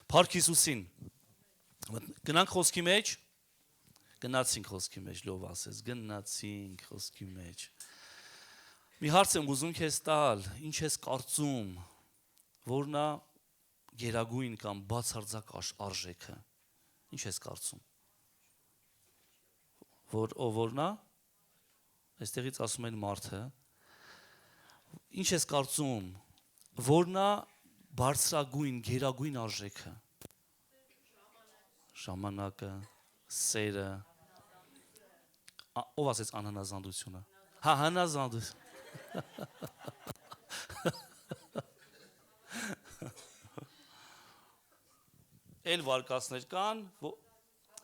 Փառք Հիսուսին։ Գնանք խոսքի մեջ։ Գնացինք խոսքի մեջ, լով ասես, գնացինք խոսքի մեջ։ Մի հարց եմ ուզում քեզ տալ, ինչ ես կարծում, որն է գերագույն կամ բացարձակ արժեքը։ Ինչ ես կարծում։ Որն է։ Այստեղից ասում են մարդը։ Ինչ ես կարծում, որն է բարձրագույն, գերագույն արժեքը։ Ժամանակը, սերը, ով ասեց անհնազանդությունը։ Հա, հնազանդություն։ Էլ վարկածներ կան,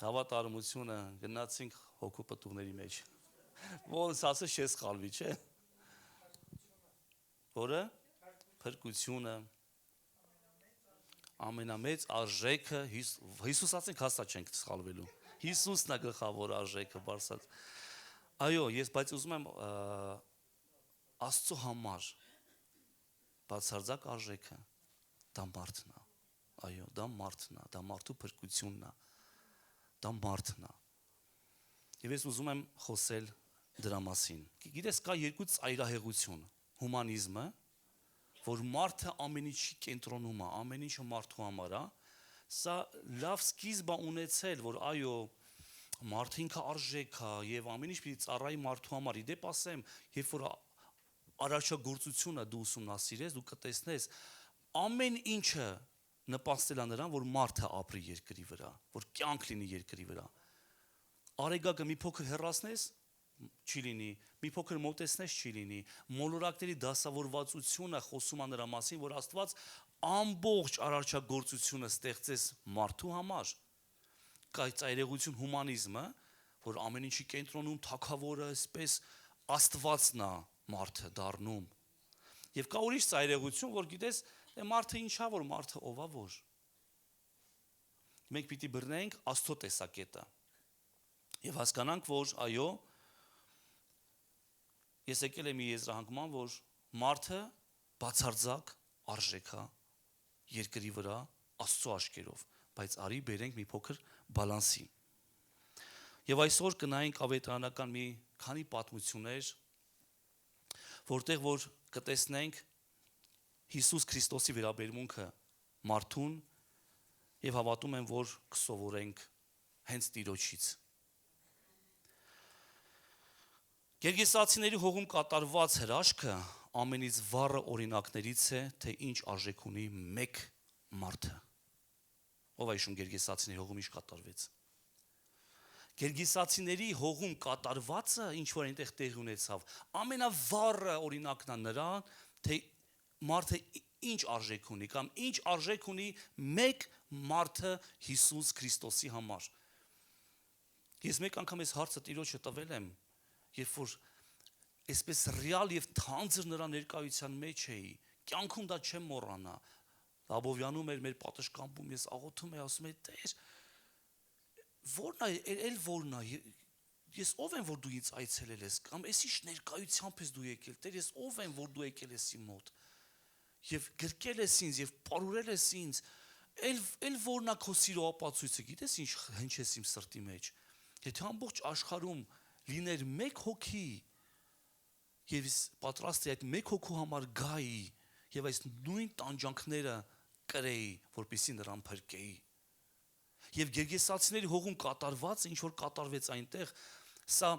հավատարմությունը, գնացինք հոգու պտուղների մեջ։ Ոնց ասես չես խալվի, չէ՞։ Որը փրկությունը, ամենամեծ արժեքը, Հիսուս ասենք հաստատ չենք սխալվելու։ Հիսուսն է գլխավոր արժեքը, բարձր։ Այո, բայց ուզում եմ Աստծո համար բացարձակ արժեքը դա մարդն է։ Այո, դա մարդն է, դա մարդու փրկությունն է։ Դա մարդն է։ Եվ ես ուզում եմ խոսել դրա մասին։ Գիտես, կա երկու ծայրահեղություն՝ հումանիզմը, որ մարդը ամեն ինչի կենտրոնում է, ամեն ինչը մարդու համար է, սա լավ սկիզբ է ունեցել, որ այո, մարդը ինքը արժեք է եւ ամեն ինչ պիտի ծառայի մարդու համար։ Իդեպ ասեմ, երբ որ արարչագործությունը դու ուսումնասիրես, դու կտեսնես ամեն ինչը նպաստել է նրան, որ մարդը ապրի երկրի վրա, որ կյանք լինի երկրի վրա։ Արեգակը մի փոքր հեռացնես, չի լինի, մի փոքր մոտեցնես չի լինի, մոլորակների դասավորվածությունը խոսում է նրա մասին, որ Աստված ամբողջ արարչագործությունը ստեղծեց մարդու համար։ Կա ծայրեղություն հումանիզմը, որ ամեն ինչի կենտրոնում թագավորը, այսպես Աստվածն է մարդը դառնում։ Եվ կա ուրիշ ծայրեղություն, որ գիտես, մարդը ինչա, որ մարդը ով է որ։ Մենք պիտի բռնենք Աստծո տեսակետը։ Եվ հասկանանք, որ այո, ես եկել եմ մի եզրահանգման, որ մարդը բացարձակ արժեք է երկրի վրա Աստծո աչքերով, բայց արի բերենք մի փոքր բալանսի։ Եվ այսօր կնայենք ավետարանական մի քանի պատմություններ, որտեղ որ կտեսնենք Հիսուս Քրիստոսի վերաբերմունքը մարդուն եւ հավատում եմ, որ կսովորենք հենց Տիրոջից։ Գերգեսացիների հողում կատարված հրաշքը ամենից վառը օրինակներից է, թե ինչ արժեք ունի մեկ մարդը։ Ով է հիշում Գերգեսացիների հողում ինչ կատարվեց։ Գերգեսացիների հողում կատարվածը ինչ որ այնտեղ տեղի ունեցավ, ամենավառը օրինակն է նրան, թե մարդը ինչ արժեք ունի կամ ինչ արժեք ունի մեկ մարդը Հիսուս Քրիստոսի համար։ Ես մեկ անգամ այս հարցը Տիրոջը տվել եմ, երբ որ այսպես ռեալ եւ թանձր նրա ներկայության մեջ էի, կյանքում դա չեմ մոռանա։ Աբովյանում էր մեր պատշգամբում, ես աղոթում եի, ասում եի, Տեր, որն է, ես ով եմ, որ դու ինձ այցելել ես, կամ ես ինչ ներկայությամբ ես դու եկել, Տեր, ես ով եմ, որ դու եկել ես իմ մոտ, եւ գրկել ես ինձ եւ պարուրել ես ինձ, էլ որն է քո սիրո ապացույցը, գիտես ինչ հնչես իմ սրտի մեջ։ Եթե ամբողջ աշխարհում լիներ մեկ հոգի եւ պատրաստ է այդ մեկ հոգու համար գայի եւ այս նույն տանջանքները կրեի, որպեսզի նրան փրկեի։ Եվ Գերգեսացիների հողում կատարված, ինչ որ կատարվեց այնտեղ, սա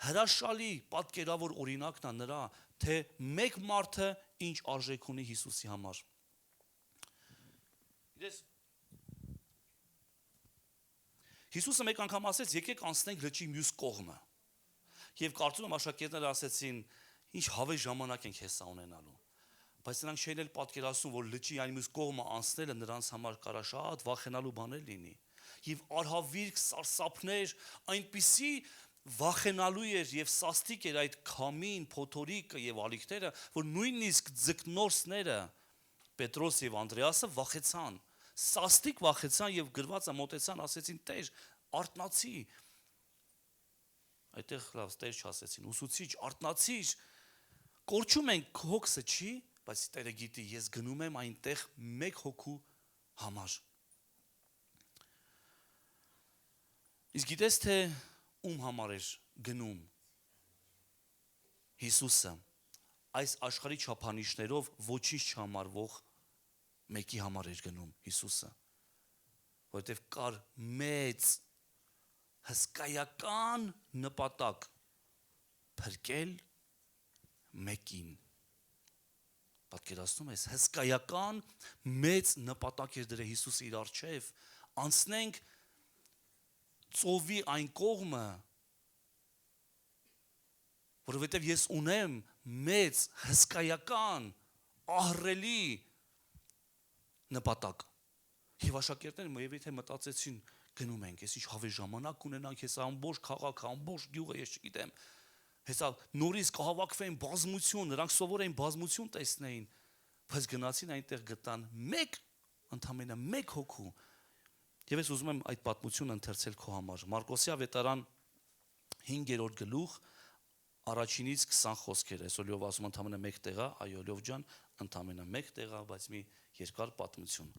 հրաշալի պատկերավոր օրինակն է նրա, թե մեկ մարդը ինչ արժեք ունի Հիսուսի համար։ Գիտես, Հիսուսը մեկ անգամ ասեց, եկեք անցնենք լճի մյուս կողմը։ Եվ կարծում եմ աշակերտները ասեցին, ինչ հավես ժամանակ ենք հեսա ունենալու։ Բայց նրանք չէին էլ պատկերացնում, որ լճի այն մյուս կողմը անցնելը նրանց համար կարա շատ վախենալու բաներ լինի։ Եվ արհավիրք, սարսափներ, այնպիսի վախենալու էր եւ սաստիկ էր այդ քամին, փոթորիկը եւ ալիքները, որ նույնիսկ ձկնորսները Պետրոս եւ Անդրեասը վախեցան, սաստիկ վախեցան եւ գրվածը մոտեցան, ասեցին, Տեր, արթնացի։ Այդտեղ լավ Տեր չասեցին, ուսուցիչ, արթնացիր, կորչում ենք հոգսը չի, բայց Տերը գիտի, ես գնում եմ այնտեղ մեկ հոգու համար։ Իսկ գիտես թե ում համար էր գնում Հիսուսը այս աշխարհի չափանիշներով ոչինչ չհամարվող մեկի համար էր գնում Հիսուսը, որովհետև կար մեծ հսկայական նպատակ փրկել մեկին։ Պատկերացնում ես, հսկայական մեծ նպատակ էր դրել Հիսուսը իր առջև, անցնենք ծովի այն կողմը, որովհետև ես ունեմ մեծ հսկայական ահռելի նպատակ։ Եվ աշակերտները եթե մտածեցին գնում ենք, ես ինչ հավես ժամանակ ունենանք, հեսա ամբողջ քաղաքը, ամբողջ գյուղը, ես չգիտեմ, հեսա նորից կհավաքվեն բազմություն, նրանք սովոր էին բազմություն տեսնեին, բայց գնացին այնտեղ գտան ընդամենը մեկ հոգու։ Եվ ես ուզում եմ այդ պատմությունը ընթերցել քո համար։ Մարկոսի ավետարան 5-րդ գլուխ առաջինից 20 խոսքեր, այսօր լյով ասում ընդամենը մեկ տեղ է, այո լյով ջան, ընդամենը մեկ տեղ է, բայց մի երկար պատմություն։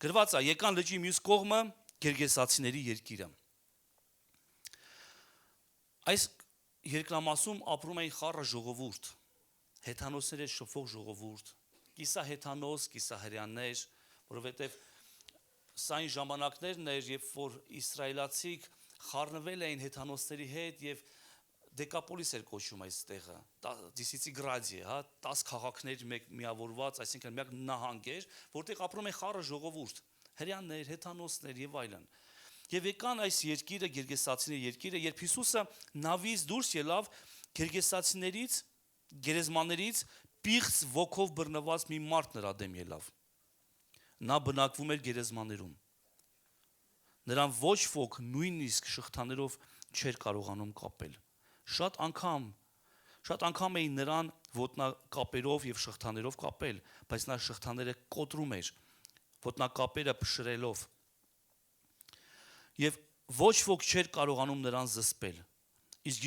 Գրված է, եկան լճի մյուս կողմը գերգեսացիների երկիրը։ Այս երկրամասում ապրում էին խառը ժողովուրդ, հեթանոսներ շփվող ժողովուրդ, կիսահեթանոս, կիսահրյաններ, որովհետև սա այն ժամանակներն էր, երբ որ իսրայելացիք խառնվել էին հեթանոսների հետ եւ Դեկապոլիս էր կոչում այս տեղը, Դիսիցի գրադի, 10 քաղաքներ միավորված, այսինքն միակ նահանգ էր, որտեղ ապրում են խառը ժողովուրդ, հրյաններ, հեթանոսներ եւ այլն։ Եվ եկան այս երկիրը, գերգեսացիների երկիրը, երբ Հիսուսը նավից դուրս ելավ գերգեսացիներից, գերեզմաներից պիղծ ոգով բռնված մի մարդ նրա դեմ ելավ։ Նա բնակվում էր գերեզմաներում։ Նրան ոչ ոք նույնիսկ շղթաներով չէր կարողանում կապել։ Շատ անգամ էին նրան ոտնակապերով եւ շղթաներով կապել, բայց նա շղթաները կոտրում էր, ոտնակապերը փշրելով։ Եվ ոչ ոք չէր կարողանում նրան զսպել։ Իսկ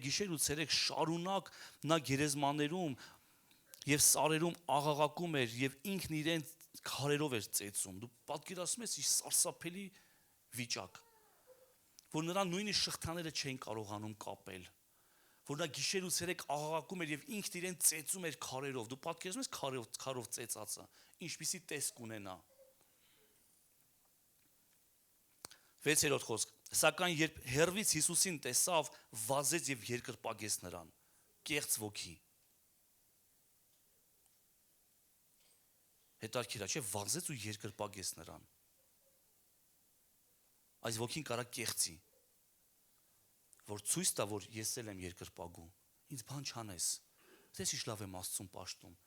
գիշեր ու ցերեկ շարունակ նա գերեզմաներում եւ սարերում աղաղակում էր եւ ինքն իրեն քարերով էր ծեծում։ Դու պատկերացնում ես, ինչ սարսափելի վիճակ, որ նրան նույնիսկ շղթաները չէին կարողանում կապել, որ նա գիշեր ու ցերեկ աղաղակում էր եւ ինքն իրեն ծեծում էր քարերով։ Դու պատկերացնում ես քարով ծեծածը, ինչպիսի տեսք ունենա։ 6-րդ խոսք։ Սակայն երբ հեռվից Հիսուսին տեսավ, վազեց եւ երկրպագեց նրան։ Կեղծ ոգի։ Հետարքիր է, չէ՞, վազեց ու երկրպագեց նրան։ Այս ոգին կարա կեղծի, որ ցույց տա, որ ես էլ եմ երկրպագու, ինձ բան չանես, դες ինչ լավ եմ Աստծուն պաշտում,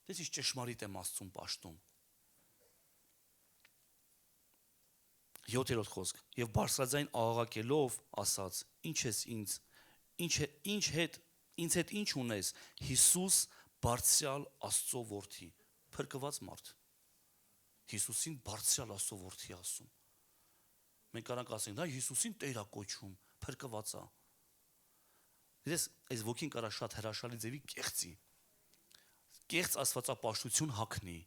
դες ինչ ճշմարիտ եմ Աստծուն պաշտում։ 7-րդ խոսք։ Եվ բարձրաձայն աղաղակելով ասաց. Ինչ ես ինձ հետ ինչ ունես, Հիսուս բարձրյալ Աստծո որդի, փրկված մարդ։ Հիսուսին բարձրյալ Աստծո որդի ասում։ Մենք կարանք ասենք, դա Հիսուսին Տեր է կոչում, փրկված է։ Դες այս ոգին կարա շատ հրաշալի ձևի կեղծի։ Կեղծ աստվածապաշտություն հագնի,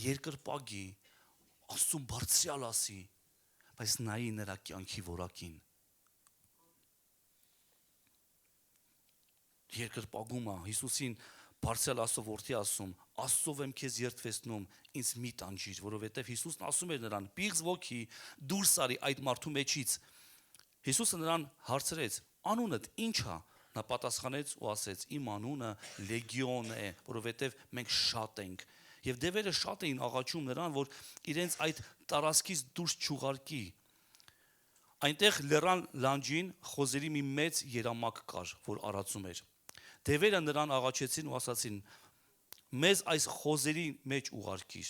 երկրպագի, Աստծուն բարձրյալ ասի, բայց նայի նրա կյանքի որակին։ Երկրպագում է, Հիսուսին բարձրյալ Աստծո որդի ասում, Աստծով եմ քեզ երդվեցնում, ինձ մի տանջիր, որովհետև Հիսուսն ասում էր նրան. «Պիղծ ոգի, դուրս արի այդ մարդու մեջից»։ Հիսուսը նրան հարցրեց. «Անունդ ի՞նչ է»։ Նա պատասխանեց ու ասեց. «Իմ անունը Լեգիոն է, որովհետև մենք շատ ենք»։ Եվ դևերը շատ էին աղաչում նրան, որ իրենց այդ տարածքից դուրս չուղարկի։ Այնտեղ լեռան լանջին խոզերի մի մեծ երամակ կար, որ արածում էր։ Դևերը նրան աղաչեցին ու ասացին. «Մեզ այս խոզերի մեջ ուղարկիր,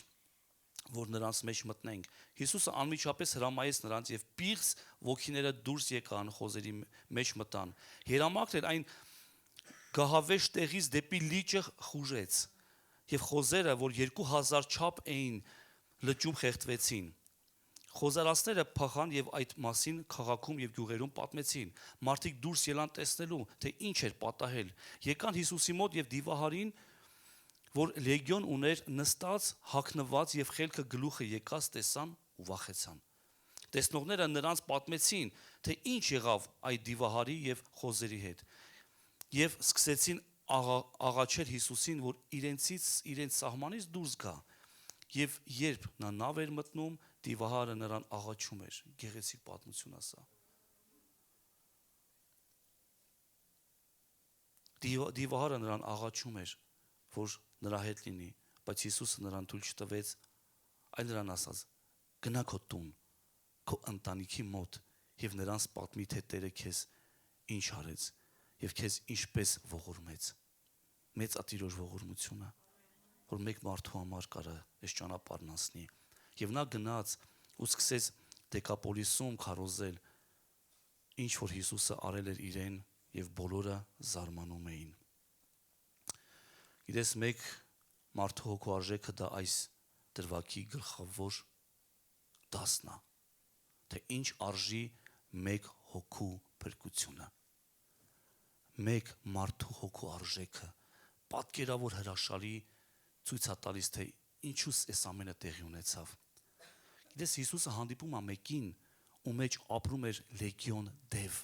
որ նրանց մեջ մտնենք»։ Հիսուսը անմիջապես հրամայեց նրանց եւ պիղծ ոգիները դուրս եկան, խոզերի մեջ մտան։ Երամակն էլ այն գահավեշ տեղից դեպի լիճը խուժեց, եւ խոզերը, որ 2000 չափ էին, լճում խեղդվեցին։ Խոզարածները փախան եւ այդ մասին քաղաքում եւ գյուղերում պատմեցին։ Մարդիկ դուրս ելան տեսնելու, թե ինչ էր պատահել։ Եկան Հիսուսի մոտ եւ դիվահարին, որ լեգիոն ուներ, նստած, հագնված եւ խելքը գլուխը եկած տեսան ու վախեցան։ Տեսնողները նրանց պատմեցին, թե ինչ եղավ այդ դիվահարի եւ խոզերի հետ։ Եվ սկսեցին աղաչել Հիսուսին, որ իրենց սահմանից դուրս գա։ Եվ երբ նա նավ էր մտնում, դիվահարը նրան աղաչում էր։ Գեղեցիկ պատմություն ասա։ Դիվահարը նրան աղաչում էր, որ նրա հետ լինի, բայց Հիսուսը նրան թույլ չտվեց, այլ նրան ասաց. գնա քո տուն, քո ընտանիքի մոտ եւ նրանց պատմի, թե Տերը քեզ ինչ արեց եւ քեզ ինչպես ողորմեց։ Մեծատիրոջ ողորմությունը, որ մեկ մարդու համար կարա այս ճանապարհն անցնի։ Եվ նա գնաց ու սկսեց Դեկապոլիսում քարոզել, ինչ որ Հիսուսը արել էր իրեն, եւ բոլորը զարմանում էին։ Գիտես, մեկ մարդու հոգու արժեքը դա այս դրվագի գլխավոր դասն է, թե ինչ արժի մեկ հոգու փրկությունը։ Մեկ մարդու հոգու արժեքը պատկերավոր հրաշալի ցույց է տալիս, թե ինչու այս ամենը տեղի ունեցավ։ Գիտես, Հիսուսը հանդիպում է մեկին, ու մեջ ապրում էր լեգիոն դև։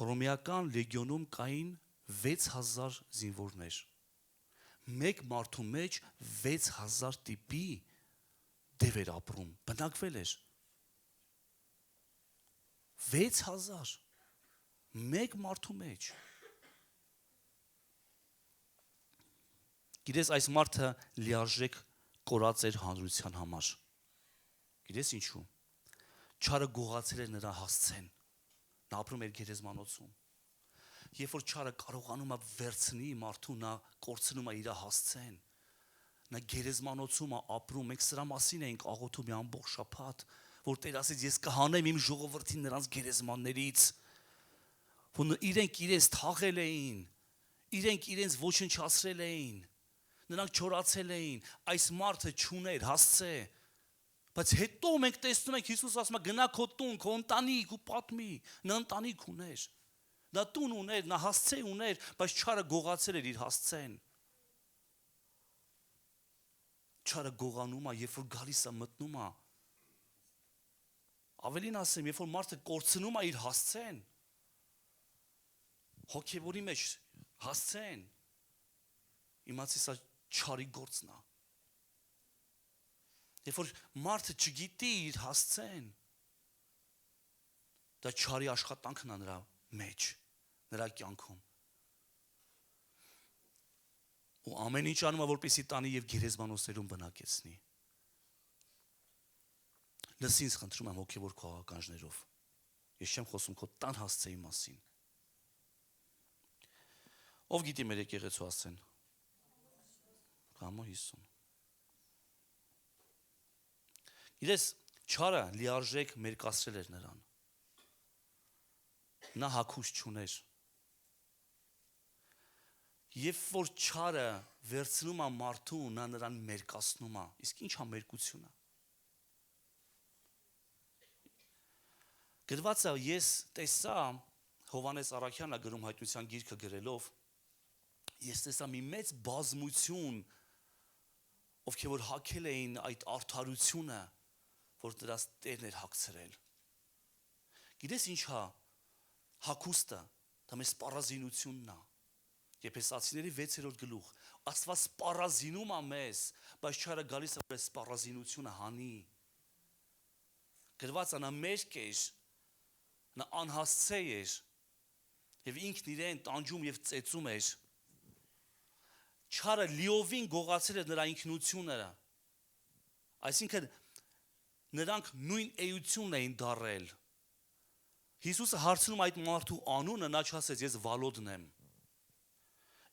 Հռոմեական լեգիոնում կային 6000 զինվորներ։ Մեկ մարդու մեջ 6000 տիպի դև էր ապրում, բնակվել էր։ 6000 մեկ մարդու մեջ։ Գիտես, այս մարդը լիարժեք կորած էր հանրության համար։ Գիտես ինչու։ Չարը գողացել էր նրա հասցեն։ Նա ապրում էր գերեզմանոցում։ Երբ որ չարը կարողանում է վերցնի մարդու, նա կորցնում է իր հասցեն։ Նա գերեզմանոցում է ապրում։ Մենք սրա մասին ենք աղոթում մի ամբողջ շաբաթ, որ Տեր ասեց, ես կհանեմ իմ ժողովրդին նրանց գերեզմաններից, որ իրենք իրենց թաղել էին, իրենք իրենց ոչնչացրել էին, նրանք չորացել էին, այս մարդը չուներ հասցե։ Բայց հետո մենք տեսնում ենք Հիսուս ասում է գնա քո տուն, քո ընտանիք ու պատմի։ Նա ընտանիք ուներ։ Նա տուն ուներ, նա հասցե ուներ, բայց չարը գողացել էր իր հասցեն։ Չարը գողանում է, երբ որ գալիս է մտնում է։ Ավելին ասեմ, երբ որ մարդը կորցնում է իր հասցեն, հոգևորի մեջ հասցեն, իմացի սա չարի գործն է։ Երբ որ մարդը չգիտի իր հասցեն, դա չարի աշխատանքն է նրա մեջ, նրա կյանքում։ Ու ամեն ինչ անում է, որպեսզի տանի եւ գերեզմանոցներում բնակեցնի։ Լսի ինձ խնդրում եմ հոգևոր քաղաքականներով։ Ես չեմ խոսում քո տան հասցեի մասին։ Ով գիտի մեր եկեղեցու հասցեն։ Կամո 50։ Գիտես, չարը լիարժեք մերկացրել էր նրան։ Նա հագուս չուներ։ Երբ որ չարը վերցնում է մարդուն, նա նրան մերկացնում է։ Իսկ ի՞նչ է մերկությունը։ Գրված է, ես տեսա, Հովհաննես Առաքյանը գրում հայտնության գիրքը գրելով, ես տեսա մի մեծ բազմություն, ովքեր որ հագել էին այդ արդարությունը, որ դրանց Տերն էր հագցրել։ Գիտես ինչ է հագուստը, դա մեր սպառազինությունն է։ Եփեսացիների 6-րդ գլուխ, Աստված սպառազինում է մեզ, բայց չարը գալիս է այս սպառազինությունը հանի։ Գրված է նա մերկ էր, նա անհասցե էր, եւ ինքն իրեն տանջում եւ ծեծում էր։ Չարը լիովին գողացել է նրա ինքնությունը։ Այսինքն նրանք նույն էությունն էին դարել։ Հիսուսը հարցնում այդ մարդու անունը, նա չասեց ես Վալոդն եմ։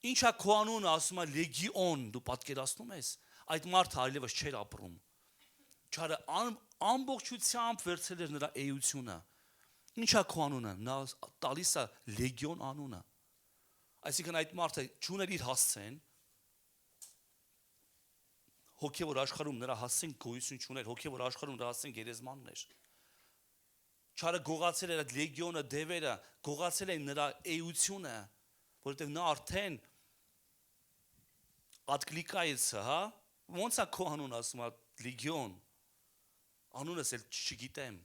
Ինչ է քո անունը, ասում է Լեգիոն, դու պատկերացնում ես, այդ մարդը այլևս չէր ապրում։ Չարը ամբողջությամբ վերցել էր նրա էությունը։ Ինչ է քո անունը, նա տալիս է Լեգիոն անունը։ Այսինքն այդ մարդը չուներ իր հասցեն, հոգևոր աշխարհում նրա հասցեն գոյություն չուներ, հոգևոր աշխարհում նրա հասցեն գերեզմանն էր։ Չարը գողացել էր այդ լեգիոնը, դևերը, գողացել էին նրա էությունը, որովհետև նա արդեն ատկլիկայից, հա, ոնց է քո անուն ասում է լեգիոն, Անունս էլ չգիտեմ։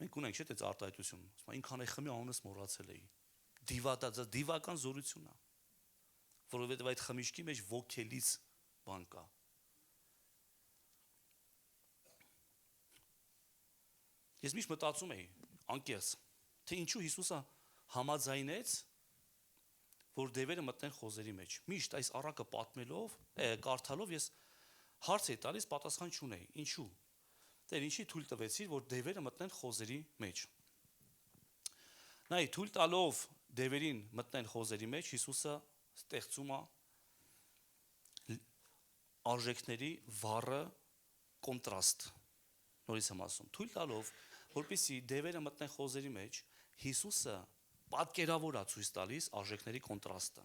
Մենք ունենք չէ՞ դե արտահայտություն։ Ասում ինքան է խմի անունս մոռացել էի։ Դիվական զորություն է։ Որովհետև այդ խմիչքի մեջ ոգելից բան կա։ Ես միշտ մտածում էի, անկեղծ, թե ինչու Հիսուսը համաձայնեց, որ դևերը մտնեն խոզերի մեջ։ Միշտ այս առակը պատմելով, կարդալով ես հարց էի տալիս, պատասխան չունեի։ Ինչու։ Տեր ինչի թույլ տվեցիր, որ դևերը մտնեն խոզերի մեջ։ Նայ, թույլ տալով դևերին մտնեն խոզերի մեջ, Հիսուսը ստեղծում է արժեքների վառը կոնտրաստ։ Նորից եմ ասում, թույլ տալով, որպեսզի դևերը մտնեն խոզերի մեջ, Հիսուսը պատկերավոր է ցույց տալիս արժեքների կոնտրաստը։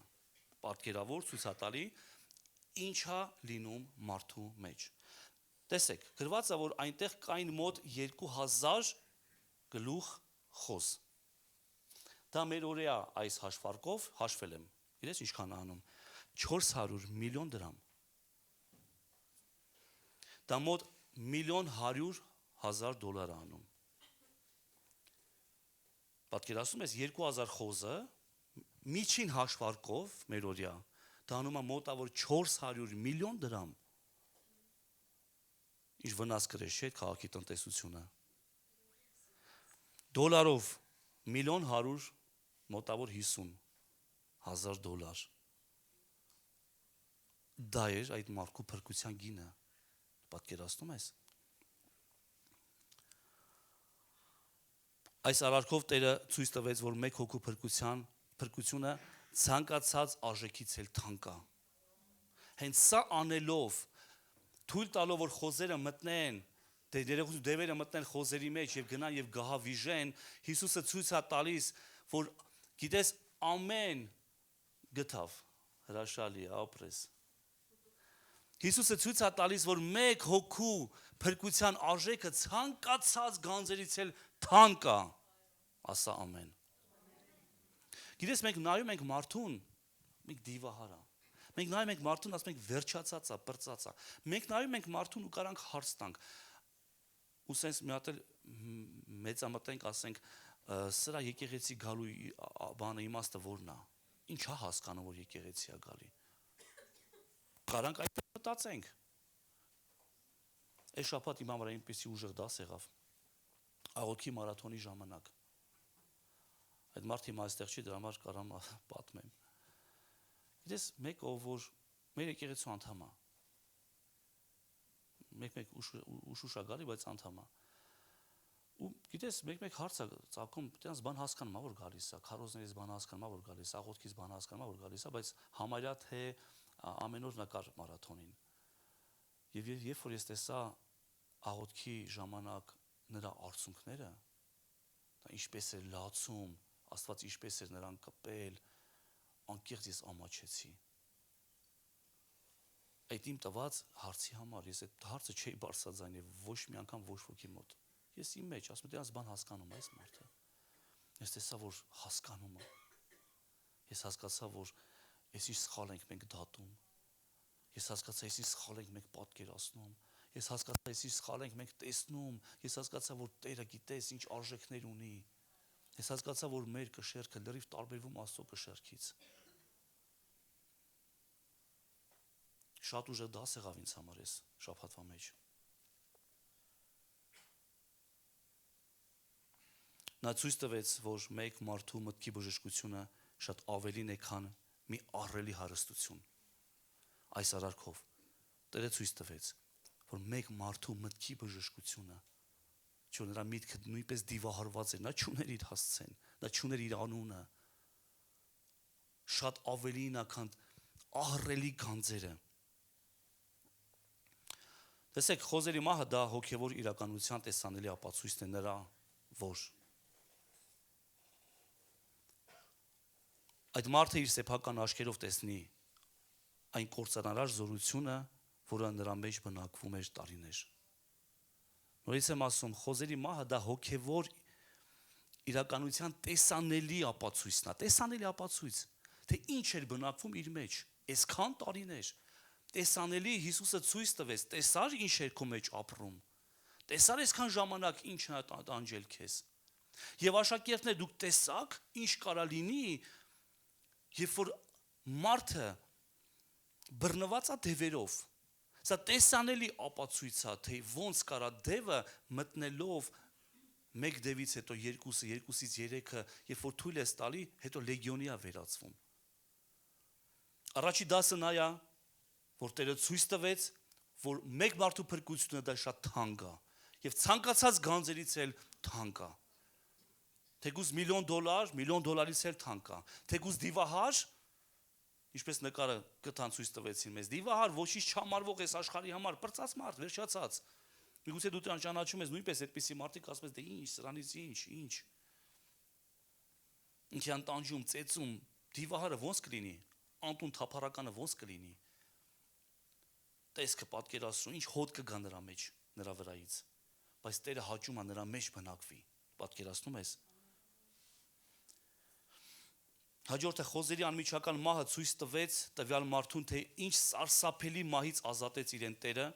Պատկերավոր ցույց է տալի ինչա լինում մարդու մեջ։ Տեսեք, գրված է, որ այնտեղ կային մոտ 2000 գլուխ խոզ։ Դա մեր օրյա այս հաշվարկով հաշվել եմ։ Գիտես ինչքան է անում։ 400 միլիոն դրամ։ Դա մոտ 1.100.000 դոլար է անում։ Պատկերացնում ես 2000 խոզը միջին հաշվարկով մեր օրյա դա անում է մոտավոր 400 միլիոն դրամ։ Ինչ վնաս կրես չէ քաղաքի տնտեսությունը։ Դոլարով 1.100.000 մոտավոր 50.000 դոլար։ Դա էր այդ մարդու փրկության գինը։ Պատկերացնում ես։ Այս արարքով Տերը ցույց տվեց, որ մեկ հոգու փրկությունը ցանկացած արժեքից էլ թանկ է։ Հենց սա անելով, թույլ տալով, որ խոզերը մտնեն, դևերը մտնեն խոզերի մեջ եւ գնան եւ գահավիժեն, Հիսուսը ցույց է տալիս, որ գիտես ամեն գտավ հրաշալի է, ապրես։ Հիսուսը ցույց է տալիս, որ մեկ հոգու փրկության արժեքը ցանկացած գանձերից էլ թանկ է, ասա ամեն։ Գիտես մենք նայում ենք մարդուն, մենք դիվահար է։ Մենք նայում ենք մարդուն, ասում ենք վերջացած է, պրծած է։ Մենք նայում ենք մարդուն ու կարանք հարց տանք։ Ու սենց մի հատ էլ մեծամտենք, ասենք, սրա եկեղեցի գալու բանը իմաստը որն է։ Ինչ է հասկանում, որ եկեղեցի է գալի։ Կարանք այդ մտածենք։ Այս շաբաթ իմ համար այնպեսի ուժեղ դաս եղավ։ Աղոթքի մարաթոնի ժամանակ։ Այդ մարդի հիմա այստեղ չի, դրա համար կարամ պատմեմ։ Գիտես, մեկ ով որ մեր եկեղեցու անդամ է։ Մեկ ուշ է գալի, բայց անդամ է։ Ու գիտես, մեկ հարց է ծագում, դրանց բան հասկանում է, որ գալիս է, քարոզներից բան հասկանում է, որ գալիս է, աղոթքից բան հասկանում է, որ գալիս է, բայց համարյա թե ամեն օր նկար մարաթոնին։ Եվ երբ որ ես տեսա աղոթքի ժամանակ նրա արցունքները, դա ինչպես էր լացում, Աստված ինչպես էր նրան կպել, անկեղծ ես ամաչեցի։ Այդ իմ տված հարցի համար ես այդ հարցը չէի բարձրաձայնել ոչ մի անգամ ոչ ոքի մոտ։ Ես իմ մեջ ասում եմ, դրանց բան հասկանում է այս մարդը։ Ես տեսա, որ հասկանում է։ Ես հասկացա, որ ես ինչ սխալ ենք մենք դատում։ Ես հասկացա, ես ինչ սխալ ենք մենք պատկերացնում։ Ես հասկացա, ես ինչ սխալ ենք մենք տեսնում։ Ես հասկացա, որ Տերը գիտես ինչ արժեքներ ունի։ Ես հասկացա, որ մեր կշեռքը լրիվ տարբերվում Աստծո կշեռքից։ Շատ ուժեղ դաս եղավ ինձ համար այս շաբաթվա մեջ։ Նա ցույց տվեց, որ մեկ մարդու մտքի բժշկությունը շատ ավելին է, քան մի ահռելի հարստություն։ Այս արարքով Տերը ցույց տվեց, որ մեկ մարդու մտքի բժշկությունը, չէ՞ նրա միտքը նույնպես դիվահարված էր, նա չուներ իր հասցեն, նա չուներ իր անունը, շատ ավելին է, քան ահռելի գանձերը։ Տեսեք, խոզերի մահը դա հոգևոր իրականության տեսանելի ապացույցն է նրա, որ այդ մարդը իր սեփական աչքերով տեսնի այն կործանարար զորությունը, որը նրա մեջ բնակվում էր տարիներ։ Նորից եմ ասում, խոզերի մահը դա հոգևոր իրականության տեսանելի ապացույցն է, տեսանելի ապացույց, թե ինչ էր բնակվում իր մեջ, այսքան տարիներ, տեսանելի Հիսուսը ցույց տվեց, տեսար ինչ էր քո մեջ ապրում, Տեսար այսքան ժամանակ ինչ տանջել քեզ։ Եվ աշակերտներ, դուք տեսաք ինչ կարա լինի, երբ որ մարդը բռնված է դևերով։ Սա տեսանելի ապացույց է, թե ոնց կարա դևը մտնելով մեկ դևից հետո երկուսը, երկուսից երեքը, երբ որ թույլ ես տալի, հետո լեգիոնի է վերածվում։ Առաջի դասը նա է, որ Տերը ցույց տվեց, որ մեկ մարդու փրկությունը դա շատ թանկ է, եւ ցանկացած գանձերից էլ թանկ է։ Թեկուզ $1,000,000, $1,000,000-ից էլ թանկ է։ Թեկուզ դիվահար, ինչպես նկարը կտան ցույց տվեցին մեզ, դիվահար ոչինչ չհամարվող էս աշխարհի համար, պրծած մարդ, վերջացած։ Միգուցե դու դրան ճանաչում ես նույնպես այդպիսի մարդիկ, ասում ես դե ինչ, սրանից ինչ։ Ինչի տանջում, ծեծում, դիվահարը ոնց կլինի, անտուն թափառականը ոնց կլինի։ Տեսքը պատկերացրու, ինչ հոտ կգա նրա մեջ, նրա վրայից։ Բայց Տերը հաճում է նրա մեջ բնակվի։ Պատկերացնում ես։ Հաջորդը Խոզերի անմիջական մահը ցույց տվեց տվյալ մարդուն, թե ինչ սարսափելի մահից ազատեց իրեն Տերը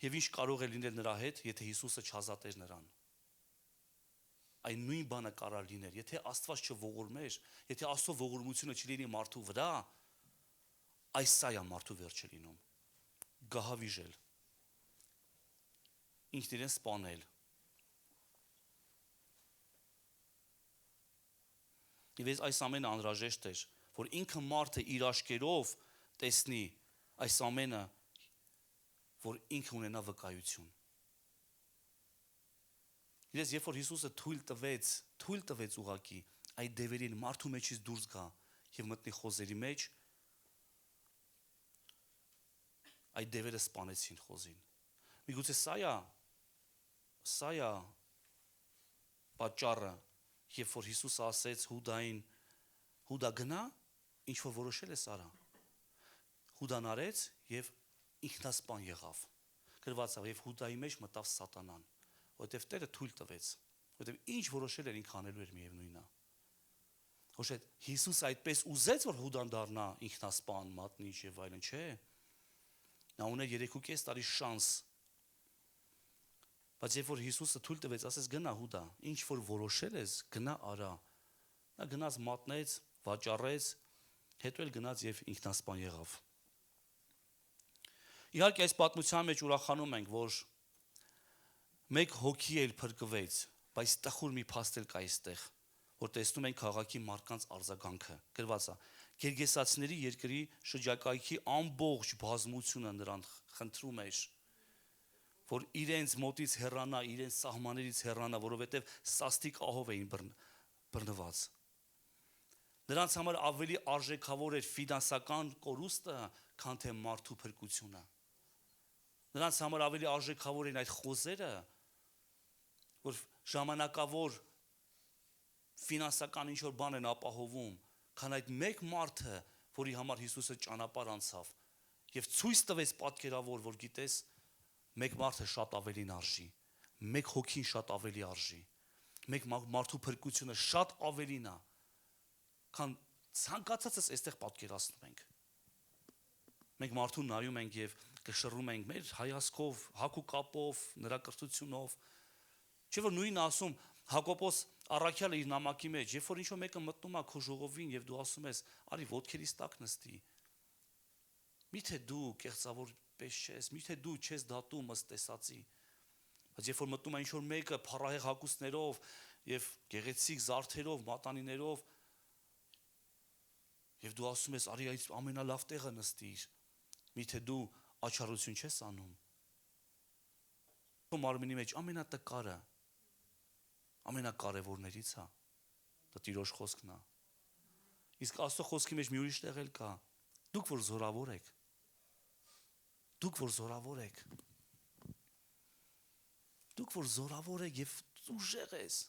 եւ ինչ կարող է լինել նրա հետ, եթե Հիսուսը չազատեր նրան։ Այն նույն բանը կարող լիներ, եթե Աստված չողորմեր, եթե Աստծո ողորմությունը չլինի մարդու վրա, այս սա է մարդու վերջը լինում։ Գահավիժել, ինքն իրեն սպանել։ Եվ այս ամենը անհրաժեշտ էր, որ ինքը մարդը իր աչքերով տեսնի այս ամենը, որ ինքը ունենա վկայություն։ Իրես երբ որ Հիսուսը թույլ տվեց ուղակի այդ դևերին մարդու մեջից դուրս գա եւ մտնի խոզերի մեջ, այդ դևերը սպանեցին խոզին։ Միգուցե սա է պատճառը, երբ որ Հիսուսը ասեց Հուդային, Հուդա գնա, ինչ որ որոշել ես արա։ Հուդան արեց եւ ինքնասպան եղավ։ Գրված է, եւ Հուդայի մեջ մտավ սատանան, որովհետեւ Տերը թույլ տվեց, որովհետեւ ինչ որոշել էր ինքը անելու էր միևնույնն է։ Ոչ այդ Հիսուս այդպես ուզեց, որ Հուդան դառնա ինքնասպան, մատնիչ եւ այլն, չէ։ Նա ուներ 3.5 տարի շանս։ Բայց երբ որ Հիսուսը թույլ տվեց, ասես գնա Հուդա, ինչ որ որոշել ես, գնա արա։ Նա գնաց մատնեց, վաճառեց, հետո էլ գնաց եւ ինքնասպան եղավ։ Իհարկե այս պատմության մեջ ուրախանում ենք, որ մեկ հոգի էլ փրկվեց, բայց տխուր մի փաստ էլ կա այստեղ, որ տեսնում ենք քաղաքի մարդկանց արձագանքը։ Գրված է. Գերգեսացիների երկրի շրջակայքի ամբողջ բազմությունը նրան խնդրում էր, որ իրենց մոտից հեռանա, իրենց սահմաններից հեռանա, որովհետև սաստիկ ահով էին բռնված։ Նրանց համար ավելի արժեքավոր էր ֆինանսական կորուստը, քան թե մարդու փրկությունը։ Նրանց համար ավելի արժեքավոր են այդ խոզերը, որ ժամանակավոր ֆինանսական ինչ-որ բան են ապահովում, քան այդ մեկ մարդը, որի համար Հիսուսը ճանապարհ անցավ եւ ցույց տվեց պատկերավոր, որ գիտես, մեկ մարդը շատ ավելին արժի, մեկ հոգին շատ ավելի արժի, մեկ մարդու փրկությունը շատ ավելին է, քան ցանկացածս այստեղ պատկերացնում ենք։ Մենք մարդուն նայում ենք եւ կշռում ենք մեր հայացքով, հակուկապով, նրա կրթությունով։ Չէ՞ որ նույնն ասում Հակոբոս առաքյալը իր նամակի մեջ, երբ որ ինչ-որ մեկը մտնում է քո ժողովին եւ դու ասում ես, արի ոտքերից տակ նստի։ Միթե դու կեղծավոր պես չես, միթե դու չես դատում ըստ տեսածի։ Բայց երբ որ մտնում է ինչ-որ մեկը փառահեղ հագուստներով եւ գեղեցիկ զարդերով, մատանիներով, եւ դու ասում ես, արի այս ամենալավ տեղը նստիր, միթե դու աչառություն չես անում։ Քո մարմինի մեջ ամենատկարը, ամենակարևորներից է, դա Տիրոջ խոսքն է։ Իսկ Աստծո խոսքի մեջ մի ուրիշ տեղ էլ կա, դուք որ զորավոր եք, դուք որ զորավոր եք, դուք որ զորավոր եք եւ ուժեղ ես,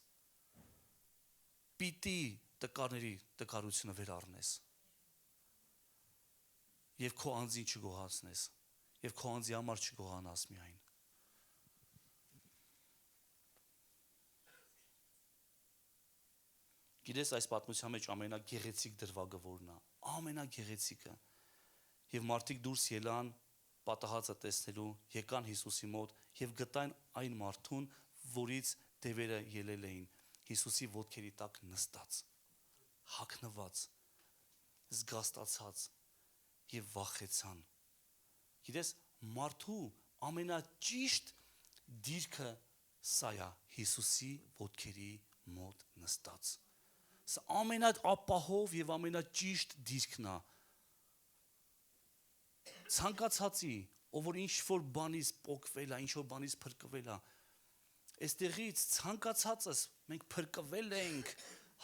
պիտի տկարների տկարությունը վերառնես եւ քո անձին չգոհացնես եւ քո անձի համար չգոհանաս միայն։ Գիտես այս պատմության մեջ ամենագեղեցիկ դրվագը որն է, ամենագեղեցիկը։ Եվ մարդիկ դուրս ելան, պատահածը տեսնելու եկան Հիսուսի մոտ եւ գտան այն մարդուն, որից դևերը ելել էին, Հիսուսի ոտքերի տակ նստած, հագնված, զգաստացած եւ վախեցան։ Գիտես, մարդու ամենաճիշտ դիրքը սա է, Հիսուսի ոտքերի մոտ նստած։ Սա ամենաապահով եւ ամենաճիշտ դիրքն է։ Ցանկացածի, ով որ ինչ որ բանից պոկվել է, ինչ որ բանից փրկվել է, այստեղից ցանկացածս մենք փրկվել ենք,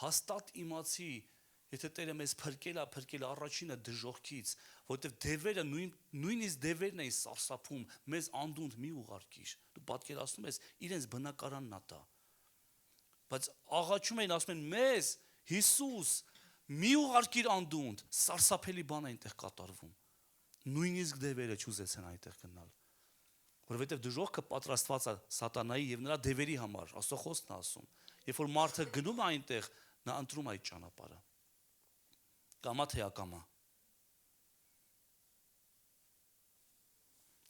հաստատ իմացի, եթե Տերը մեզ փրկել է առաջինը դժոխքից, որովհետև դևերը նույնիսկ դևերն էին սարսափում, մեզ անդունդ մի ուղարկիր։ Դու պատկերացնում ես, իրենց բնակարանն է դա։ Բայց աղաչում էին, ասում են մեզ, Հիսուս, մի ուղարկիր անդունդ, սարսափելի բան է այնտեղ կատարվում։ Նույնիսկ դևերը չուզեցան այնտեղ գնալ, որովհետև դժոխքը պատրաստված է սատանայի եւ նրա դևերի համար, Աստծո խոսքն է ասում։ Երբ որ մարդը գնում է այնտեղ, նա ընտրում է այդ ճանապարհը։ Կամա թե ակամա։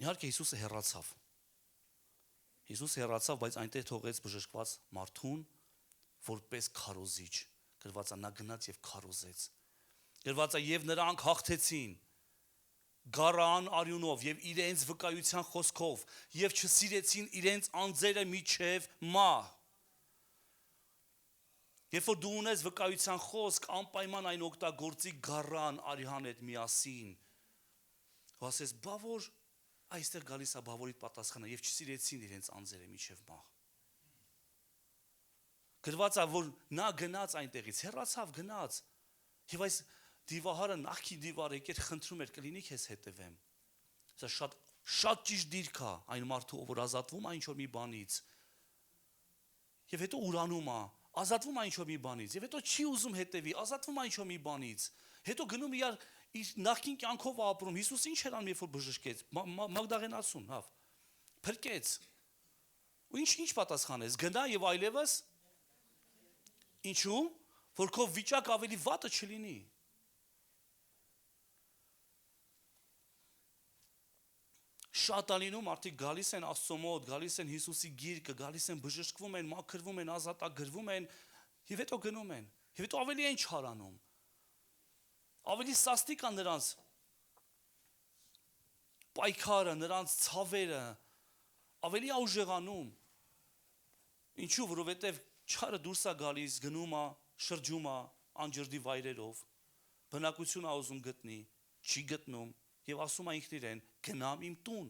Իհարկե Հիսուսը հեռացավ։ Հիսուսը հեռացավ, բայց այնտեղ թողեց բժշկված մարդուն որպես քարոզիչ։ Գրված է նա գնաց եւ քարոզեց։ Գրված է եւ նրանք հաղթեցին գարան արյունով եւ իրենց վկայության խոսքով եւ չսիրեցին իրենց անձերը միջև մահ։ Երբ որ դու ունես վկայության խոսք, անպայման այն օգտագործի գարան արյան հետ միասին։ Ու ասես, բա որ այստեղ գալիս է բավորիդ պատասխանը եւ չսիրեցին իրենց անձերը միջև մահ։ Գրված է, որ նա գնաց այնտեղից, հեռացավ, գնաց։ Եվ այս դիվահարը նախքի դիվար եկեր խնդրում էր կլինի քեզ հետևեմ։ Սա շատ ճիշտ դիրք է այն մարդու, որ ազատվում է ինչ-որ մի բանից։ Եվ հետո ուրանում է, ազատվում է ինչ-որ մի բանից, եւ հետո չի ուզում հետևի, ազատվում է ինչ-որ մի բանից։ Հետո գնում իր նախքին կյանքով ապրում։ Հիսուս ինչ էր անում, երբ որ բժշկեց, Մագդաղենացուն, հավ։ Փրկեց։ Ու ինչ պատասխանեց, գնա եւ այլևս ինչու՞, որ քո վիճակ ավելի վատը չլինի։ Շատ ալինում մարդիկ գալիս են Աստծո մոտ, գալիս են Հիսուսի գիրկը, գալիս են բժշկվում են, մաքրվում են, ազատագրվում են, եւ հետո գնում են։ Եվ հետո ավելի են չարանում։ Ավելի սաստիկ է նրանց պայքարը, նրանց ցավերը, ավելի է ուժեղանում։ Ինչու, որովհետեւ չարը դուրս է գալիս, գնում է, շրջում է անջրդի վայրերով, բնակություն է ուզում գտնի, չի գտնում եւ ասում է ինքն իրեն, գնամ իմ տուն։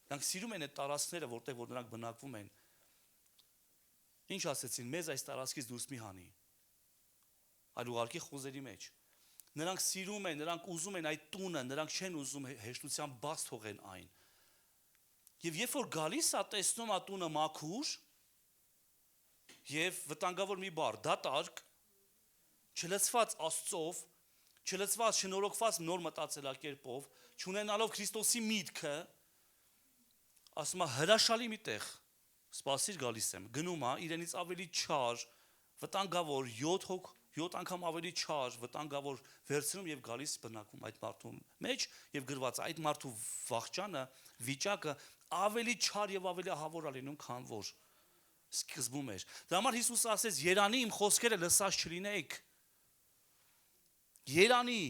Նրանք սիրում են այդ տարածքները, որտեղ որ նրանք բնակվում են։ Ինչ ասեցին, մեզ այս տարածքից դուրս մի հանի։ Այլ ուղարկի խոզերի մեջ։ Նրանք սիրում են, նրանք ուզում են այդ տունը, նրանք չեն ուզում հեշտությամբ բաց թողեն այն։ Եվ երբ որ գալիս է տեսնում է տունը մաքուր, եւ վտանգավոր մի բառ, դատարկ, չլցված Աստծով, չլցված շնորհքված նոր մտածելակերպով, չունենալով Քրիստոսի միտքը, ասում է հրաշալի մի տեղ, սպասիր գալիս եմ, գնում է իրենից ավելի չար, վտանգավոր 7 անգամ ավելի չար, վտանգավոր վերցնում եւ գալիս բնակվում այդ մարդու մեջ եւ գրված այդ մարդու վախճանը, վիճակը ավելի չար եւ ավելի ահավոր լինում, քան որ սկզբում էր։ Դրա համար Հիսուսը ասեց. «Երանի իմ խոսքերը լսած չլինեք»։ Երանի։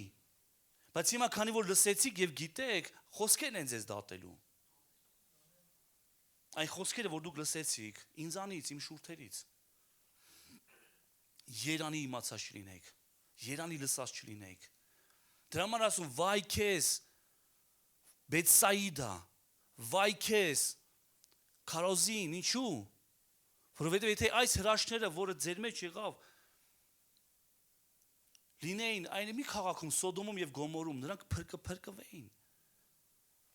Բայց հիմա քանի որ լսեցիք եւ գիտեք, խոսքերն են ձեզ դատելու։ Այն խոսքերը, որ դուք լսեցիք, ինձանից, իմ շուրթերից։ Երանի իմացած չլինեք։ Երանի լսած չլինեք։ Դրա համար ասում վայ քեզ Բեթսայիդա, վայ քեզ Քարոզին, ինչու՞։ Որովհետև եթե այս հրաշքները, որը ձեր մեջ եղավ, լինեին այն մի քաղաքում, Սոդոմում եւ Գոմորում, նրանք փրկվեին։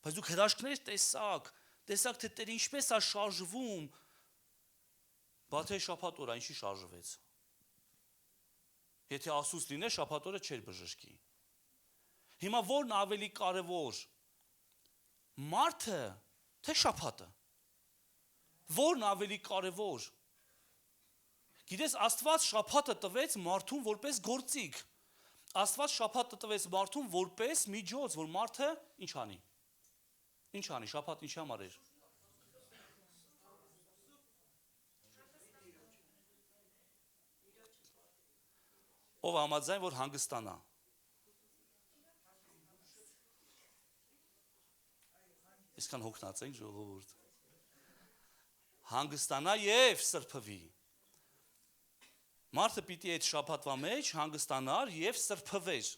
Բայց դուք հրաշքներ տեսաք, թե Տերը ինչպես է շարժվում, բաթե շաբաթ օրը ինչի շարժվեց։ Եթե Ասուս լիներ, շաբաթ օրը չէր բժշկի։ Հիմա ո՞րն ավելի կարևոր։ Մարդը, թե շաբաթը։ Ո՞րն ավելի կարևոր։ Գիտես, Աստված շաբաթը տվեց մարդուն որպես գործիք։ Աստված շաբաթը տվեց մարդուն որպես միջոց, որ մարդը ինչ անի։ Ինչ անի, շաբաթ ինչի համար էր։ Ով համաձայն, որ հանգստանա։ Իսկան հոգնած ենք ժողովուրդ։ Հանգստանա եւ սրբվի։ Մարդը պիտի այդ շաբաթվա մեջ հանգստանար եւ սրբվեր։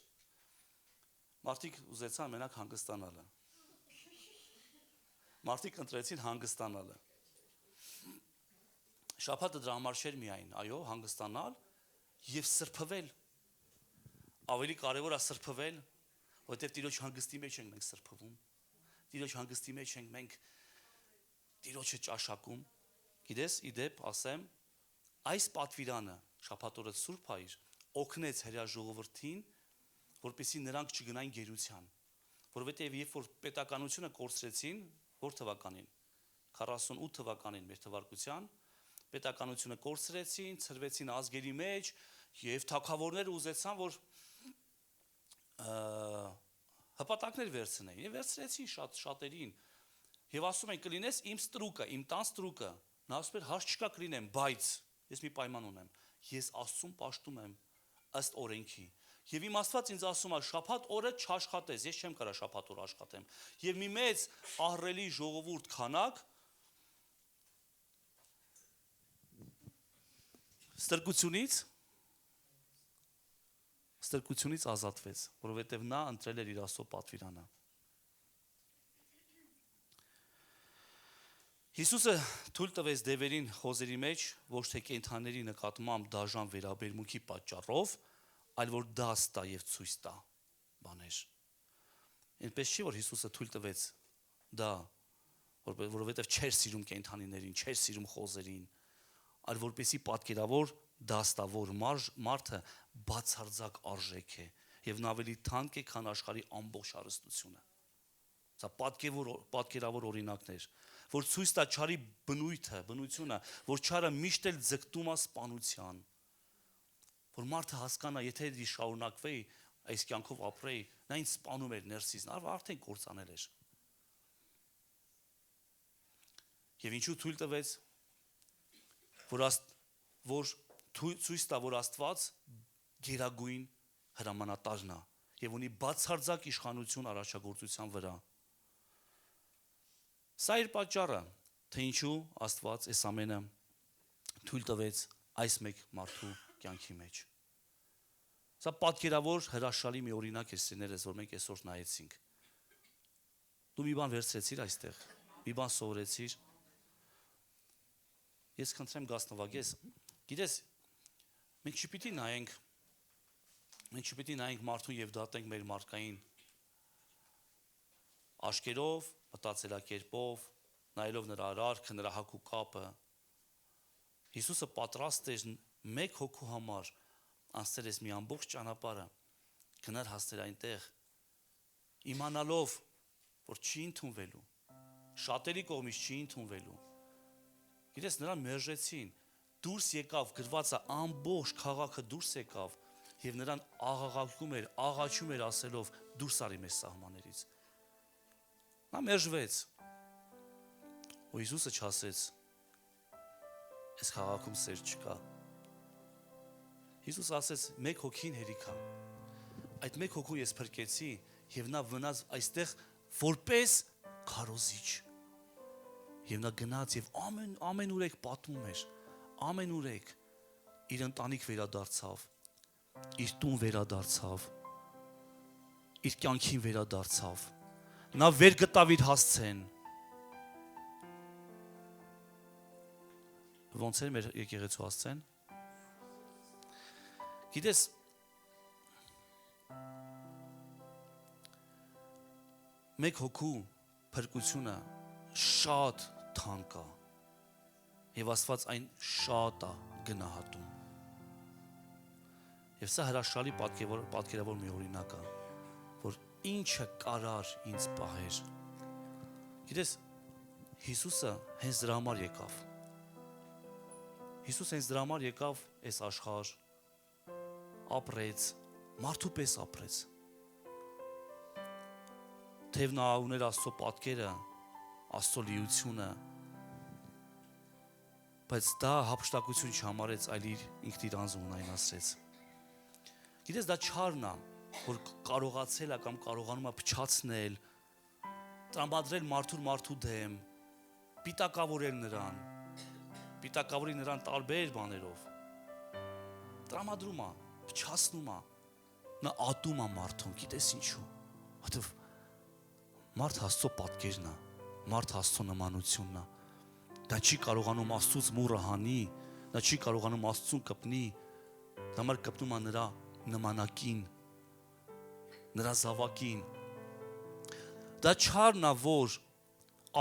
Մարդիկ ուզեցան մենակ հանգստանալը։ Մարդիկ ընտրեցին հանգստանալը։ Շաբաթը դրա համար չէր միայն, այո, հանգստանալ եւ սրբվել։ Ավելի կարևոր է սրբվել, որովհետեւ Տիրոջ հանգստի մեջ ենք մենք սրբվում։ Տիրոջ հանգստի մեջ ենք մենք Տիրոջը ճաշակում։ Գիտես, իդեպ ասեմ, այս պատվիրանը շաբաթօրը Սուրբ Հայր օգնեց հրեա ժողովրդին, որպեսզի նրանք չգնային գերության, որովհետև երբ որ պետականությունը կորցրեցին, որ թվականին 48 թվականին մեր թվարկության պետականությունը կորցրեցին, ցրվեցին ազգերի մեջ եւ թագավորները ուզեցան, որ հպատակներ վերցնեին, եւ վերցրեցին շատերին։ Եվ ասում են կլինես իմ ստրուկը, իմ տան ստրուկը, նա ասում էր հարց չկա կլինեմ, բայց ես մի պայման ունեմ, ես Աստծուն պաշտում եմ ըստ օրենքի։ Եվ իմ Աստված ինձ ասում է շաբաթ օրը չաշխատես, ես չեմ կարա շաբաթ օր աշխատեմ։ Եվ մի մեծ ահռելի ժողովուրդ քանակ ստրկությունից ազատվեց, որովհետև նա ընտրել էր իր Աստծո պատվիրանը։ Հիսուսը թույլ տվեց դևերին խոզերի մեջ ոչ թե կենդանների նկատմամբ դաժան վերաբերմունքի պատճառով, այլ որ դաս տա եւ ցույց տա բաներ։ Այնպես չի որ Հիսուսը թույլ տվեց դա, որովհետև չէր սիրում կենդանիներին, չէր սիրում խոզերին, այլ որպեսի պատկերավոր դաստավոր մարդը բացարձակ արժեք է եւ նա ավելի թանկ է, քան աշխարհի ամբողջ հարստությունը։ Սա պատկերավոր օրինակներ, որ ցույց տա չարի բնությունը, որ չարը միշտ էլ ձգտում է սպանության, որ մարդը հասկանա, եթե դի շարունակվեի, այս կյանքով ապրեի, նա ինձ սպանում էր ներսից, նա արդեն կործանել էր։ Եվ ինչու թույլ տվեց, որ ցույց տա, որ Աստված գերագույն հրամանատարն է եւ ունի բացարձակ իշխանություն արարչագործության վրա։ Սա իր պատճառը, թե ինչու Աստված այս ամենը թույլ տվեց այս մեկ մարդու կյանքի մեջ։ Սա պատկերավոր հրաշալի մի օրինակ է սիրներս, որ մենք այսօր նայեցինք։ Դու մի բան վերցրեցիր այստեղ, մի բան սովորեցիր։ Ես խնդրեմ գաս նվագես։ Գիտես, մենք չպիտի նայենք մարդուն եւ դատենք մեր մարդկային աշկերով, մտածելակերպով, նայելով նրա արարքը, նրա հագու կապը։ Հիսուսը պատրաստ էր մեկ հոգու համար անցնել այս մի ամբողջ ճանապարհը, գնալ հասնել այնտեղ, իմանալով, որ չի ընդունվելու, շատերի կողմից չի ընդունվելու։ Գիտես, նրան մերժեցին, դուրս եկավ, գրվածը ամբողջ քաղաքը դուրս եկավ եւ նրան աղաչում էր ասելով դուրս արի մեզ սահմաններից։ Նա մերժվեց։ Ու Հիսուսը չասեց այս քաղաքում սեր չկա։ Հիսուս ասեց մեկ հոգին հերիք է։ Այդ մեկ հոգու ես փրկեցի եւ նա վնաս այստեղ որպես քարոզիչ։ Եվ նա գնաց եւ ամենուրեք պատմում էր, ամենուրեք իր ընտանիք վերադարձավ, իր տուն վերադարձավ, իր կյանքին վերադարձավ, նա վեր գտավ իր հասցեն։ Ոնց էր մեր եկեղեցու հասցեն։ Գիտես, մեկ հոգու փրկությունը շատ թանկ է եւ Աստված այն շատ է գնահատում։ Եվ սա հրաշալի պատկերավոր մի օրինակ է, որ ինչը կարար ինձ պահեր։ Գիտես, Հիսուսը հենց դրա համար եկավ։ Հիսուս հենց դրա համար եկավ այս աշխարհ, ապրեց, մարդու պես ապրեց։ թեև նա ուներ Աստծո պատկերը, Աստծո լիությունը, բայց դա հափշտակություն չհամարեց, այլ ինքն իր անձը ունայնացրեց։ Գիտես, դա չարն է, որ կարողացել է կամ կարողանում է փչացնել, տրամադրել մարդու դեմ, պիտակավորել նրան, պիտակավորի նրան տարբեր բաներով, տրամադրում է, փչացնում է, նա ատում է մարդուն, գիտես ինչու, որովհետև մարդ Աստծո պատկերն է, մարդ Աստծո նմանությունն է, դա չի կարողանում Աստծուց մուրը հանի, դա չի կարողանում Աստծուն կպնի, դա համար կպնում է նրա նմանակին, նրա զավակին, դա չարն է, որ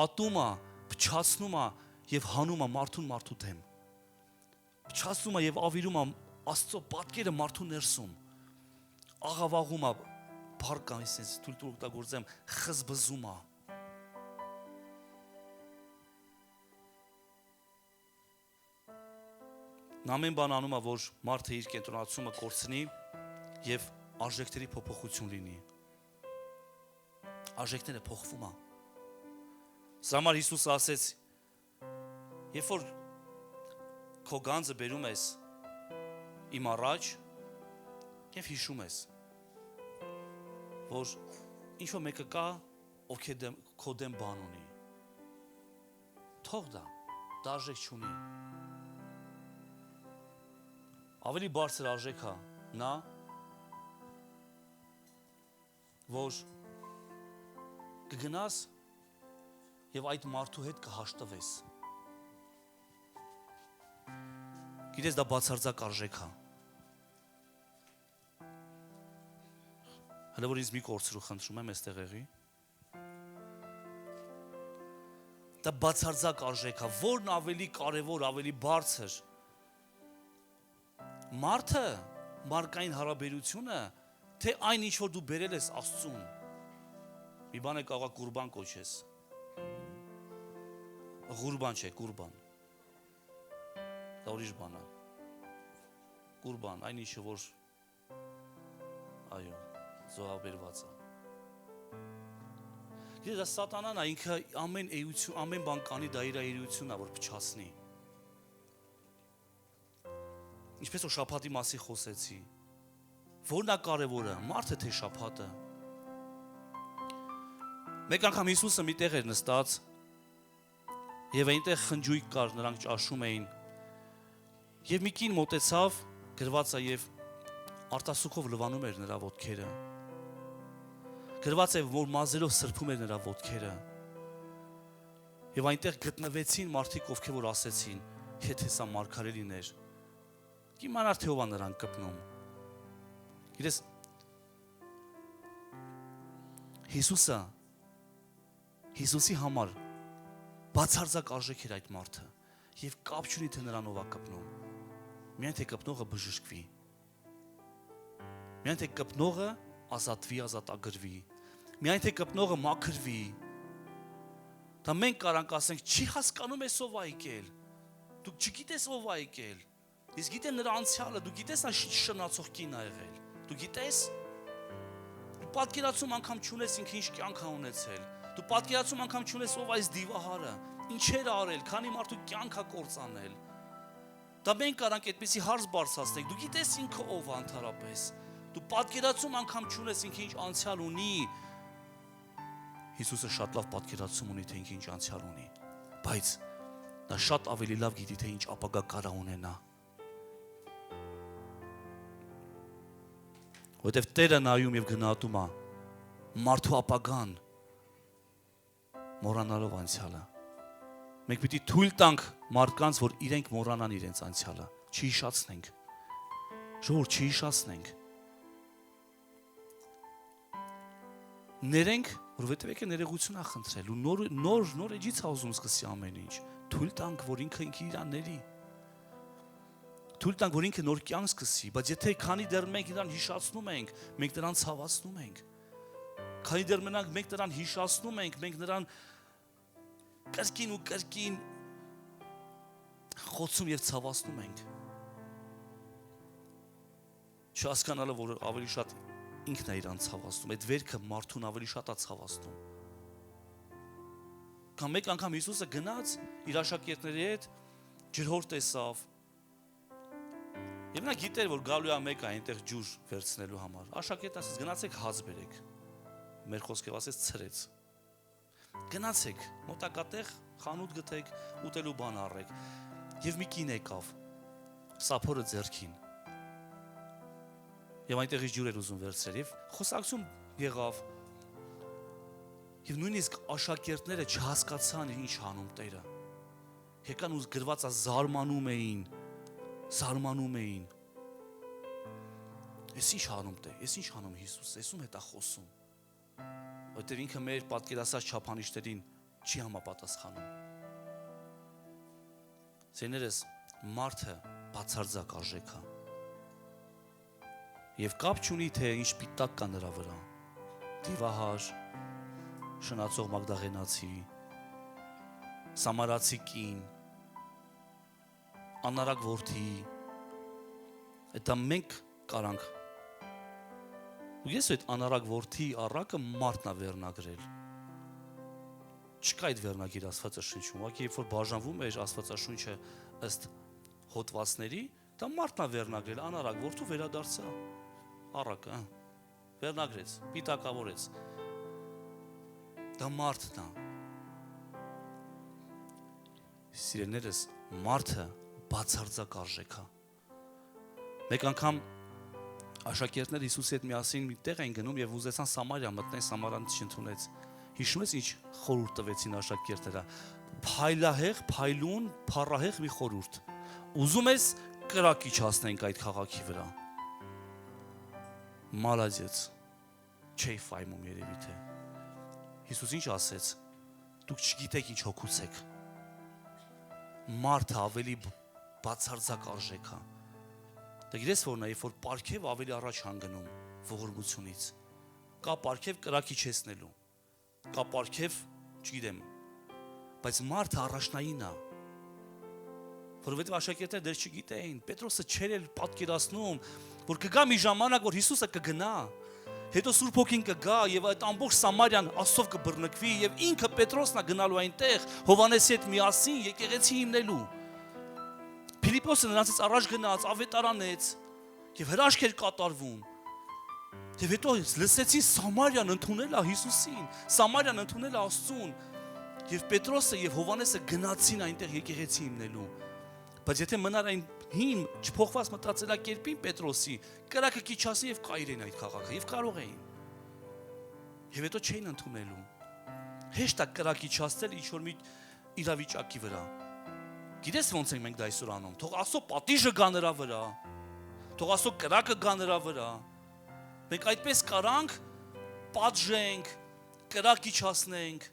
ատում է, փչացնում է և հանում է մարդու դեմ, փչացնում է և ավիրում է Աստծո պատկերը մարդու ներսում, աղավաղում է, փառք ասես, թույլ օգտագործեմ, խզբզում է։ Նա ամեն բան անում է, որ մարդը իր կենտրոնացումը կորցնի և արժեքների փոփոխություն լինի։ Արժեքները փոխվում է։ Սա համար Հիսուսը ասեց, երբ որ քո գանձը բերում ես իմ առաջ և հիշում ես, որ ինչ-որ մեկը կա, ով քո դեմ բան ունի, թող դա արժեք չունի։ Ավելի բարձր արժեք է նա, որ կգնաս և այդ մարդու հետ կհաշտվես։ Գիտես, դա բացարձակ արժեք է։ Հələ որ ինձ մի կորցրու խնդրում եմ այստեղ եղի։ Դա բացարձակ արժեք է, որն ավելի կարևոր, ավելի բարձր։ Մարդը, մարդկային հարաբերությունը, թե այն ինչ որ դու բերել ես Աստծուն։ Մի բան է կարող է կուրբան կոչես։ Ղուրբան չէ, կուրբան։ Դա ուրիշ բան է։ Կուրբան, այն ինչը որ այո, զոհաբերված է։ Գիտես, դա սատանան է, ինքը ամեն բան կանի, դա իր էությունն է, որ փչացնի։ Ինչպես որ շաբաթի մասի խոսեցի, որն է կարևորը, մարդը թե շաբաթը։ Մեկ անգամ Հիսուսը մի տեղ էր նստած և այնտեղ խնջույք կար, նրանք ճաշում էին և մի կին մոտեցավ, գրված է և արտասուքով լվանում էր նրա ոտքերը, գրված է, որ մազերով սրբում էր նրա ոտքերը և այնտեղ գտնվեցին մարդիկ, ովքեր որ ասեցին, եթե սա մարգարեն էր, կիմանար թե ով է նրան կպնում։ Գիտես, Հիսուսի համար բացարձակ արժեք էր այդ մարդը և կապ չունի, թե նրան ով է կպնում։ Միայն թե կպնողը բժշկվի։ Միայն թե կպնողը ազատվի, ազատագրվի։ Միայն թե կպնողը մաքրվի։ Դա մենք կարանք ասենք, չի հասկանում ես ով է եկել։ Դու չգիտես ով է եկել։ Իսկ գիտեմ նրա անցյալը, դու գիտես նա շնացող կին է եղել։ Դու գիտես։ Դու պատկերացում անգամ չունես ինքը ինչ կյանք է ունեցել։ Դու պատկերացում անգամ չունես ով այս դիվահարը, ինչեր է արել, քանի մարդու կյանք է կործանել։ Դա մենք կարանք այդպեսի հարց բարձրացնենք։ Դու գիտես ինքը ով է ընդհանրապես։ Դու պատկերացում անգամ չունես ինքը ինչ անցյալ ունի։ Հիսուսը շատ լավ պատկերացում ունի, թե ինքը ինչ անցյալ ունի, բայց նա շատ ավելի լավ գիտի, թե ինչ ապագա կարա ունենա։ Որտեվ Տերը նայում և գնահատում է մարդու ապագան, մոռանալով անցյալը։ Մենք պիտի թույլ տանք մարդկանց, որ իրենք մոռանան իրենց անցյալը, չհիշացնենք։ Ժողովուրդ, չհիշացնենք։ Ներենք, որովհետև եկե ներողություն է խնդրել ու նոր էջից է ուզում սկսի ամեն ինչ։ Թույլ տանք, որ ինքը իրան ների։ Թույլ տանք, որ ինքը նոր կյանք սկսի, բայց եթե քանի դեռ մենք նրան հիշացնում ենք, մենք նրան ցավացնում ենք։ Քանի դեռ մենք նրան հիշացնում ենք, մենք նրան կրկին ու կրկին խոցում և ցավացնում ենք։ Չհասկանալը, որ ավելի շատ ինքն է իրան ցավացնում, այդ վերքը մարդուն ավելի շատ է ցավացնում։ Կամ մեկ անգամ Հիսուսը գնաց իր աշակերտների հետ, ջրհոր տեսավ։ Եվ նա գիտեր, որ գալու է մեկը այնտեղ ջուր վերցնելու համար։ Աշակերտը ասեց, գնացեք հաց բերեք։ Մեր խոսքով ասեց ցրեց։ Գնացեք, մոտակատեղ խանութ գտեք, ուտելու բան առեք։ Եվ մի կին եկավ, սափորը ձեռքին։ Եվ այնտեղից ջուր էր ուզում վերցնել, եւ խոսակցում եղավ։ Եվ նույնիսկ աշակերտները չհասկացան ինչ անում Տերը։ Եկան ու գրվածա զարմանում էին։ Էս ինչ անում Տեր, էս ինչ անում Հիսուս, էս ում հետ է խոսում։ Որտեղ ինքը մեր պատկերացած չափանիշներին չի համապատասխանում։ Սերներս, մարդը բացարձակ արժեք է։ Եվ կապ չունի, թե ինչ պիտակ կա նրա վրա։ Դիվահար, շնացող մագդաղենացի, սամարացի կին, անարակ որդի, դա մենք կարանք։ Ու ես այդ անարակ որդի առակը մարդն է վերնագրել։ Չկա այդ վերնագիր Աստվածաշնչում, ուղղակի երբ որ բաժանվում էր Աստվածաշունչը ըստ հոդվածների, դա մարդն է վերնագրել, անարակ որդու վերադարձա առակը, վերնագրեց, պիտակավորեց։ Դա մարդն է։ Սիրելիներս, մարդը բացարձակ արժեք է։ Մեկ անգամ աշակերտները Հիսուսի հետ միասին մի տեղ էին գնում եւ ուզեցան Սամարիա մտնեն, Սամարան չընդունեց։ Հիշում ես ինչ խորհուրդ տվեցին աշակերտները։ Փայլահեղ, փայլուն, փառահեղ մի խորհուրդ։ Ուզում ես կրակի չհասնենք այդ քաղաքի վրա։ Մալադյեց։ Չէի ֆայմում երևի թե։ Հիսուս ինչ ասեց։ Դուք չգիտեք ինչ հոգուց եք։ Մարդը ավելի բացարձակ արժեք է։ Դե գիտես որն է, երբ որ պարգև ավելի առաջ հանգնում ողորմությունից։ Կա պարգև կրակի չեսնելու։ Կա պարգև, չգիտեմ, բայց մարդը առաջնային է։ Որովհետև աշակերտները դեռ չգիտեին, Պետրոսը չէր էլ պատկերացնում, որ կգա մի ժամանակ, որ Հիսուսը կգնա, հետո Սուրբ Հոգին կգա եւ այդ ամբողջ Սամարիան Աստծով կբռնկվի եւ ինքը Պետրոսն է գնալու այնտեղ Հովհաննեսի հետ միասին եկեղեցի հիմնելու։ Փիլիպոսը նրանցից առաջ գնաց, ավետարանեց եւ հրաշք էր կատարվում։ Եվ հետո լսեցին Սամարիան ընդունել է Հիսուսին, Սամարիան ընդունել է Աստծուն։ Եվ Պետրոսը եւ Հովհաննեսը գնացին այնտեղ եկեղեցի հիմնելու։ Բայց եթե մնար այն հին չփոխված մտածելակերպին Պետրոսի, կրակը քիչասի եւ կայրեն այդ քաղաքը եւ կարող էին։ Եվ հետո չէին ընդունելու։ Հեշտ է կրակի չասել ինչ որ մի իրավիճակի վրա։ Գիտես ոնց ենք մենք դա այսօր անում։ Թող Աստծո պատիժը գա նրա վրա։ Թող Աստծո կրակը գա նրա վրա։ Մենք այդպես կարանք պատժենք, կրակի չասնենք,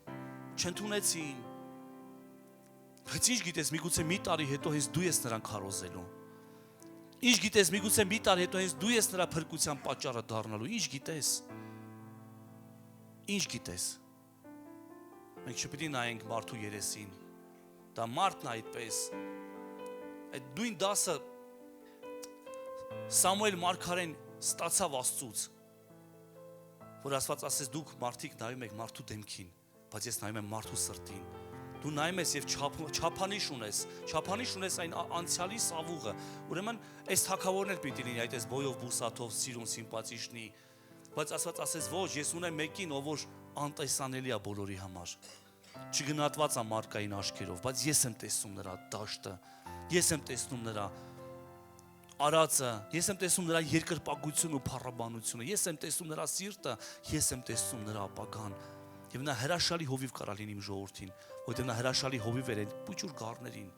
չընդունեցին։ Բայց ինչ գիտես, միգուցե մի տարի հետո հենց դու ես նրան քարոզելու։ Ինչ գիտես, միգուցե մի տարի հետո հենց դու ես նրա փրկության պատճառը դառնալու։ Ինչ գիտես։ Ինչ գիտես։ Մենք չպետք է նայենք մարդու երեսին։ Դա մարդն է այդպես։ Այդ նույն դասը Սամուել մարգարեն ստացավ Աստծուց, որ Աստված ասեց դուք մարդիկ նայում եք մարդու դեմքին, բայց ես նայում եմ մարդու սրտին։ Դու նայում ես եւ չափանիշ ունես այն անցյալի սավուղը։ Ուրեմն այս թագավորն էլ պիտի լինի այդպես բոյով բուսաթով սիրուն սիմպաթիչնի, բայց Աստված ասեց ոչ, ես ունեմ մեկին, ով որ անտեսանելի է բոլորի համար։ Չգնահատված է մարդկային աչքերով, բայց ես եմ տեսնում նրա դաշտը, ես եմ տեսնում նրա արածը, ես եմ տեսնում նրա երկրպագությունը ու փառաբանությունը, ես եմ տեսնում նրա սիրտը, ես եմ տեսնում նրա ապագան։ Եվ նա հրաշալի հովիվ կարա լինի իմ ժողովրդին, որտեղ նա հրաշալի հովիվ էր այն փուճուր գառներին։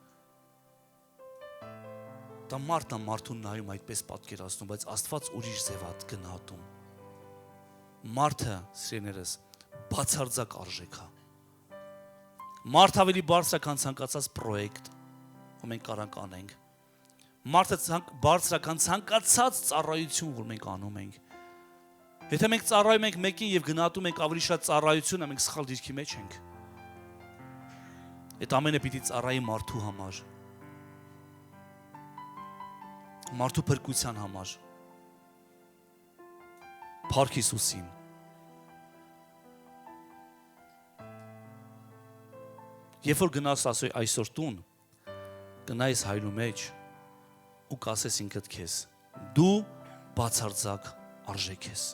Դա մարդն է մարդուն նայում այդպես պատկերացնում, բայց Աստված ուրիշ ձև է գնահատում։ Մարդը, սիրելիներս, բացարձակ արժեք է։ Մարդ ավելի բարձր է, քան ցանկացած պրոյեկտ, որ մենք կարանք անենք։ Մարդը բարձր է, քան ցանկացած ծառայություն, որ մենք անում ենք։ Եթե մենք ծառայում ենք մեկին եւ գնահատում ենք ավելի շատ ծառայությունը, մենք սխալ դիրքի մեջ ենք։ Այդ ամենը պիտի ծառայի մարդու համար։ Մարդու փրկության համար։ Փառք Հիսուսին։ Երբ որ գնաս այսօր տուն, գնայես հայրու մեջ ու կասես ինքդ քեզ, դու բացարձակ արժեք ես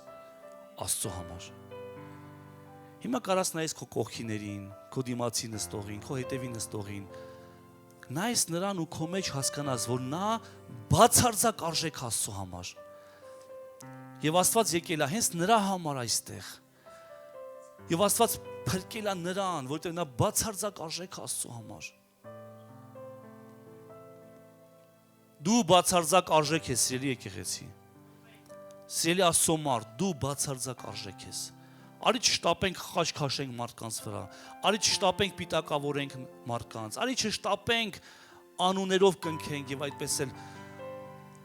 Աստծո համար։ Հիմա կարաս նայես քո կողքիներին, քո դիմացի նստողին, քո հետևի նստողին, նայես նրան ու քո մեջ հասկանաս, որ նա բացարձակ արժեք Աստծո համար։ Եվ Աստված եկել է հենց նրա համար այստեղ։ Եվ Աստված փրկել է նրան, որտեղ նա բացարձակ արժեք Աստծո համար։ Դու բացարձակ արժեք ես, սիրելի եկեղեցի։ Սիրելի Աստծո մարդ, դու բացարձակ արժեք ես։ Արի չշտապենք խաչ քաշենք մարդկանց վրա, արի չշտապենք պիտակավորենք մարդկանց, արի չշտապենք անուններով կնքենք եւ այդպես էլ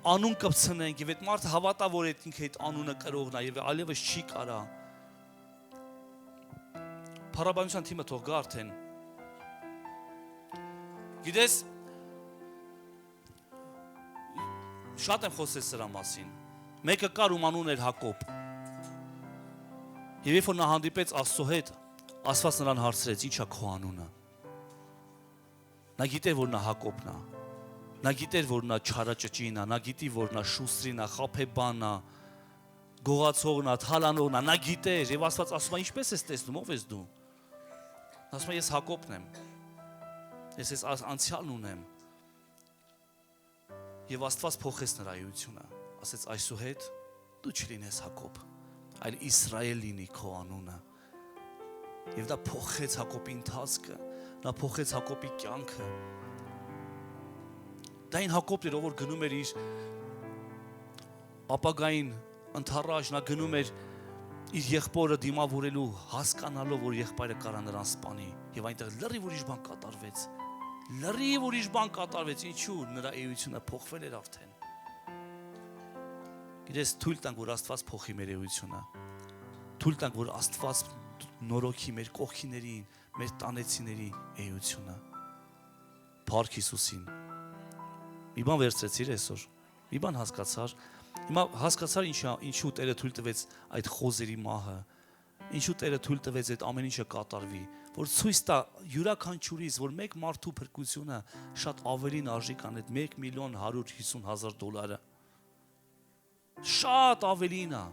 անուն կպցնենք եւ այդ մարդը հավատա, որ այդ ինքը այդ անունը կրողն է եւ այլևս չի կարա։ Փառաբանության թիմը թող գա արդեն։ Գիտես, շատ եմ խոսել սրա մասին։ Մեկը կար ում անունն էր Հակոբ։ Եվ երբ որ նա հանդիպեց Աստծո հետ, Աստված նրան հարցրեց. ի՞նչ է քո անունը։ Նա գիտեր, որ նա Հակոբն է։ Նա գիտեր, որ նա չարաճճին է, նա գիտի, որ նա շուստրին է, խաբեբան է, գողացողն է, թալանողն է, նա գիտեր, եւ Աստված ասում է. ինչպես ես տեսնում, ով ես դու։ Նա ասում է. ես Հակոբն եմ։ Ես անցյալն ունեմ։ Եվ Աստված փոխեց նրա էությունը, ասեց. այսուհետ դու չլինես Հակոբ, այլ Իսրայել լինի քո անունը։ Եվ դա փոխեց Հակոբի ընթացքը, նա փոխեց Հակոբի կյանքը։ Դա այն Հակոբն էր, ով որ գնում էր իր ապագային ընթառաջ, նա գնում էր իր եղբորը դիմավորելու, հասկանալով, որ եղբայրը կարա նրան սպանի, եւ այնտեղ լրիվ ուրիշ բան կատարվեց։ Լրիվ ուրիշ բան կատարվեց, ինչու՞, նրա էությունը փոխվել էր արդեն։ Գիտես, թույլ տանք, որ Աստված փոխի մեր էությունը։ Թույլ տանք, որ Աստված նորոգի մեր կողքիներին, մեր տանեցիների էությունը։ Փառք Հիսուսին։ Մի բան վերցրեցիր այսօր։ Մի բան հասկացար։ Հիմա հասկացար ինչու Տերը թույլ տվեց այդ խոզերի մահը։ Ինչու Տերը թույլ տվեց այդ ամեն ինչը կատարվի, որ ցույց տա յուրաքանչյուրից, որ մեկ մարդու փրկությունը շատ ավելին արժի կան այդ 1.150.000 $։ Շատ ավելին է,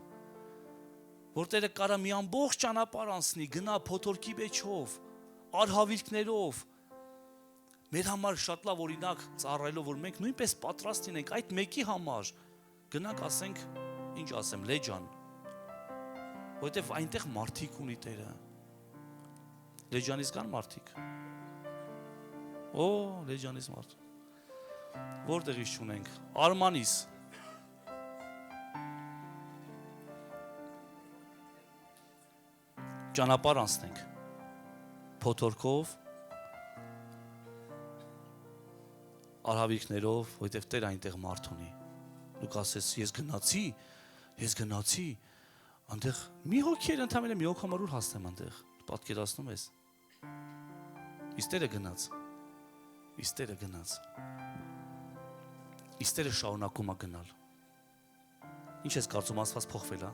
որ Տերը կարա մի ամբողջ ճանապարհ անցնի, գնա փոթորկի մեջով, արհավիրքներով, մեր համար շատ լավ օրինակ ծառայելով, որ մենք նույնպես պատրաստ լինենք այդ մեկի համար, գնանք ասենք, ինչ ասեմ, Լեջան, որովհետև այնտեղ մարդիկ ունի Տերը։ Լեջանից կան մարդիկ։ Օ, Լեջանից մարդ։ Որտեղից չունենք։ Արմանից։ Ճանապարհ անցնենք փոթորկով, արհավիրքներով, որովհետև Տերը այնտեղ մարդ ունի։ Դուք ասես, ես գնացի, այնտեղ մի հոգի էր, ընդամենը մի հոգի համար ուր հասնեմ այնտեղ։ Դու պատկերացնում ես։ Իսկ Տերը գնաց։ Իսկ Տերը շարունակում է գնալ։ Ինչ ես կարծում, Աստված փոխվել է։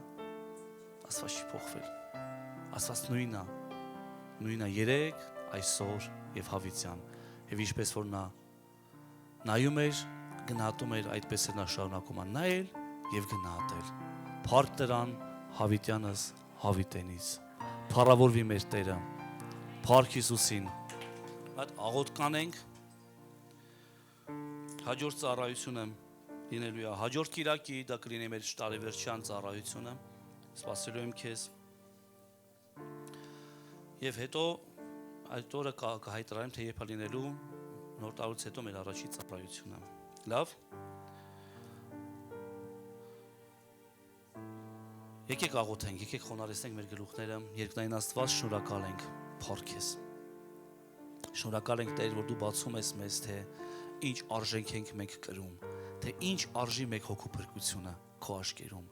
Աստված չի փոխվել։ Աստված նույնն է երեք, այսօր եւ հավիտյան։ Եվ ինչպես որ նա նայում էր, գնահատում էր, այդպես էլ նա շարունակում է նայել եւ գնահատել։ Փառք Տերան, հավիտյանս հավիտենից։ Փառավորվի մեր Տերը։ Փառք Հիսուսին։ Այդ աղոթք կանենք։ Հաջորդ ծառայությունը լինելու է հաջորդ կիրակի, դա կլինի մեր տարեվերջյան ծառայությունը։ Սպասելու եմ քեզ։ Եվ հետո այդ օրը կհայտարարեմ, թե երբ է լինելու նոր տարուց հետո մեր առաջի ծառայությունը։ Լավ։ Եկեք աղոթենք, եկեք խոնարհեցնենք մեր գլուխները, երկնային Աստված, շնորհակալ ենք, փառք քեզ։ Շնորհակալ ենք Տեր, որ դու բացում ես մեզ, թե ինչ արժենք ենք մենք կրում, թե ինչ արժի մեկ հոգու փրկությունը քո աշկերում։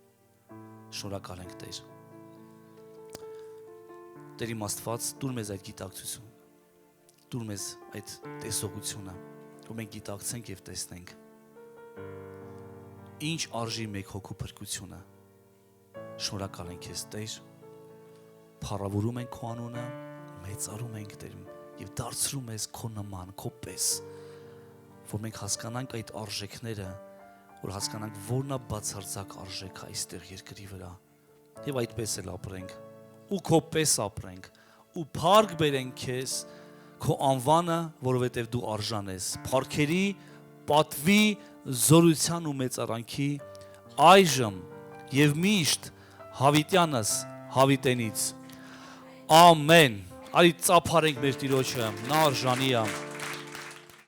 Շնորհակալ ենք Տեր։ Տեր իմ Աստված, դուր մեզ այդ գիտակցությունը, դուր մեզ այդ տեսողությունը, որ մենք գիտակցենք եւ տեսնենք ինչ արժի մեկ հոգու փրկությունը։ Շնորհակալ ենք քեզ, Տեր։ Փառավորում ենք քո անունը, մեծարում ենք, Տեր, եւ դարձրում ես քո նման, քո պես, որ մենք հասկանանք այդ արժեքները, որ հասկանանք որն է բացարձակ արժեքը այստեղ երկրի վրա, եւ այդպես էլ ապրենք, ու քո պես ապրենք, ու փառք բերենք քեզ քո անվանը, որովհետեւ դու արժան ես փառքերի, պատվի, զորության ու մեծարանքի այժմ եւ միշտ հավիտյանս հավիտենից։ Ամեն։ Արի ծափարենք մեր Տիրոջը, նա արժանի է։